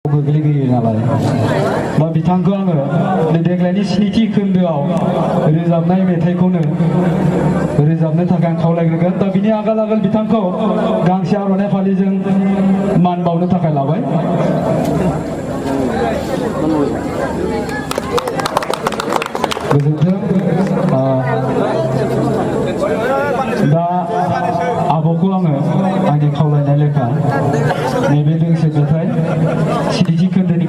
गोग्लैयो नालाय दा बिथांखौ आङो देग्लायनि स्निथि खोन्दोआव रोजाबनाय मेथाइखौनो रोजाबनो थाखाय आं खावलायग्रोगोन। दा बिनि आगोल आगोल बिथांखौ गांसे आर'नाइ फालिजों मान बावनो थाखाय लाबाय। गोजोन्थों। दा आब'खौ आङो आंनि खावलायनाय लेखा नैबे दोंसे मेथाइ स्निथि खोन्दोनि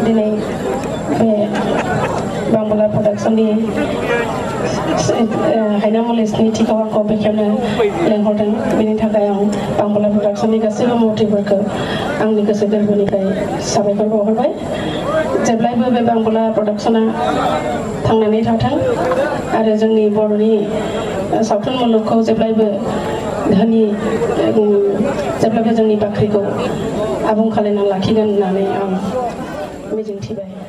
दिनै बे बांबुला प्रडाक्शननि हायनामुलि स्निथिखौ आंखौ बेखेवनो लेंहरदों। बेनि थाखाय आं बांबुला प्रडाक्शननि गासैबो मन्थ्रिफोरखौ आंनि गोसो गोरबोनिफ्राय साबायखर बावहरबाय। जेब्लायबो बे बांबुला प्रडाक्शना थांनानै थाथों आरो जोंनि बर'नि सावथुन मुलुगखौ जेब्लायबो धोनि जेब्लायबो जोंनि बाख्रिखौ आबुं खालामना लाखिगोन होननानै आं मिजिंथिबाय।